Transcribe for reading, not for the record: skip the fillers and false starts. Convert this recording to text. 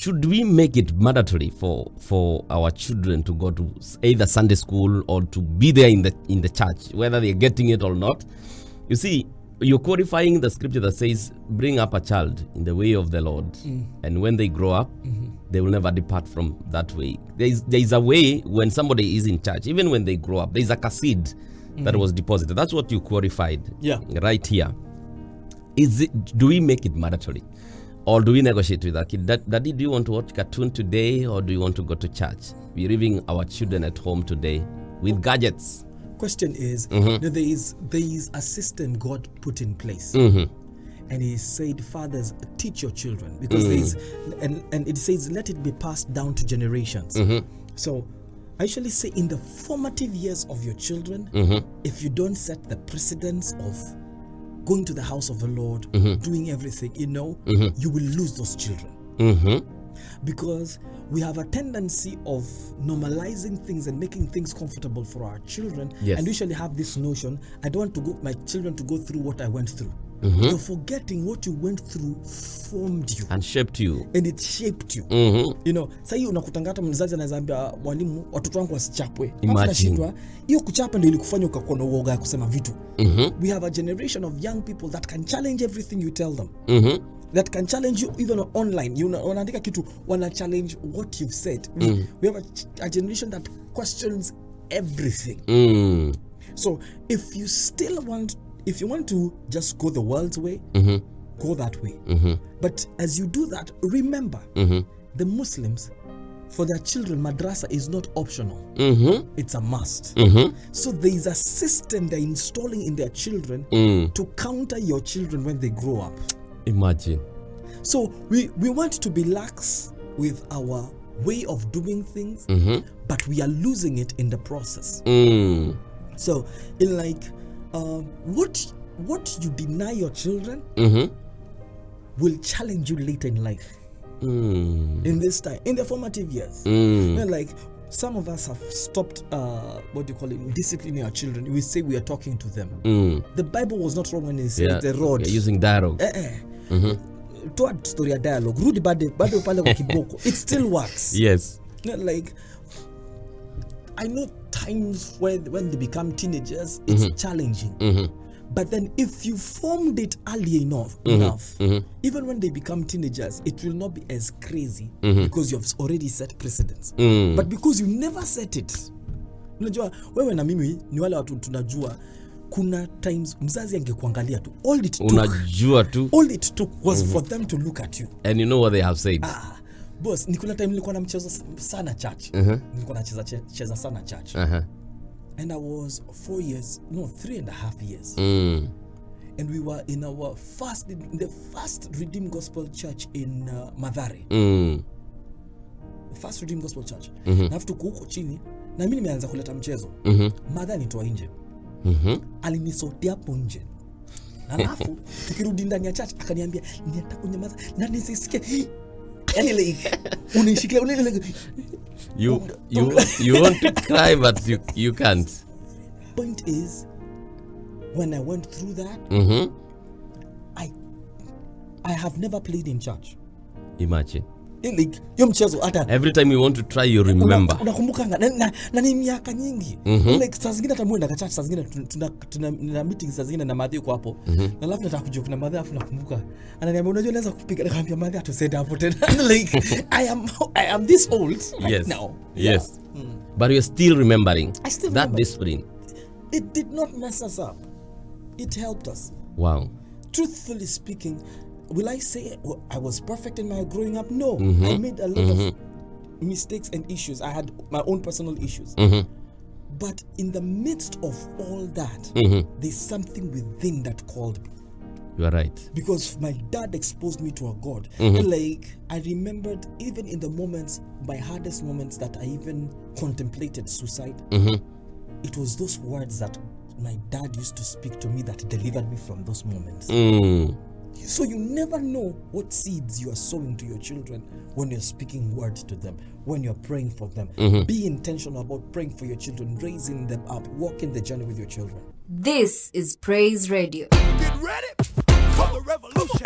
should we make it mandatory for our children to go to either Sunday school or to be there in the church, whether they're getting it or not? You see, you're codifying the scripture that says, bring up a child in the way of the Lord, and when they grow up, they will never depart from that way. There is a way when somebody is in church, even when they grow up, there is a seed that was deposited. That's what you qualified right here. Do we make it mandatory? Or do we negotiate with that kid? Daddy, do you want to watch cartoon today, or do you want to go to church? We're leaving our children at home today with gadgets. Question is, there is a system God put in place. And he said, fathers, teach your children. Because there is, and it says, let it be passed down to generations. So I usually say in the formative years of your children, if you don't set the precedence of going to the house of the Lord, doing everything, you will lose those children. Because we have a tendency of normalizing things and making things comfortable for our children. And we usually have this notion, I don't want my children to go through what I went through. You're forgetting what you went through formed you and shaped you, and it shaped you. Sasa hiyo unakutanga hata mzazi anaweza ambia mwalimu watoto wangu wasichapwe. Imagine hiyo kuchapa ndio ilikufanya ukakuwa na uoga ya kusema vitu. We have a generation of young people that can challenge everything you tell them. That can challenge you even online. Unaandika kitu, wana challenge what you've said. We have a generation that questions everything. So if you want to just go the world's way, go that way. But as you do that, remember, the Muslims, for their children, madrasa is not optional. It's a must. So there is a system they're installing in their children to counter your children when they grow up. Imagine. So we want to be lax with our way of doing things, but we are losing it in the process. So in what you deny your children will challenge you later in life. In this time, in the formative years. Some of us have stopped disciplining our children. We say we are talking to them. The Bible was not wrong when it said the road. You're using dialogue. Toa story ya dialogue. Rudi bado pale kwa kiboko. It still works. Yes. I know times when they become teenagers, it's challenging. But then if you formed it early enough, even when they become teenagers, it will not be as crazy because you've already set precedents. But because you never set it, unajua wewe na mimi ni wale watu tunajua kuna times mzazi angekuangalia tu, all it took was for them to look at you, and you know what they have said. Boss, nikuna time nilikuwa namcheza sana church. Nilikuwa nacheza sana church. And I was 3.5 years. And we were in the first Redeemed Gospel Church in Mathare. The first Redeemed Gospel Church. Na afu tuko huko chini na mimi nimeanza kuleta mchezo. Madha nitoa nje. Alinisotea hapo nje. Na alafu tukirudi ndani ya church akaniambia niataka kunyamaza na nisisikie. You want to cry but you can't. Point is, when I went through that, I have never played in church. Imagine. Every time you want to try, you remember. Unakumbukanga na ni miaka nyingi. Saa zingine hata mwenda ka church, saa zingine tuna meeting, saa zingine na madhi kwa hapo. Na alafu nataka kujua kuna madhi, afu nakumbuka. Ananiambia unajua naweza kupiga, nikamwambia madhi atusende hapo tena. I am this old right now. Yes. But you're still remembering. I still that remember. discipline. It did not mess us up. It helped us. Wow. Truthfully speaking, will I say I was perfect in my growing up? No. I made a lot of mistakes and issues. I had my own personal issues. But in the midst of all that, there's something within that called me. You are right. Because my dad exposed me to a God. I remembered even in the moments, my hardest moments, that I even contemplated suicide. It was those words that my dad used to speak to me that delivered me from those moments. So you never know what seeds you are sowing to your children when you're speaking words to them, when you're praying for them. Be intentional about praying for your children, raising them up, walking the journey with your children. This is Praise Radio. Get ready for the revolution.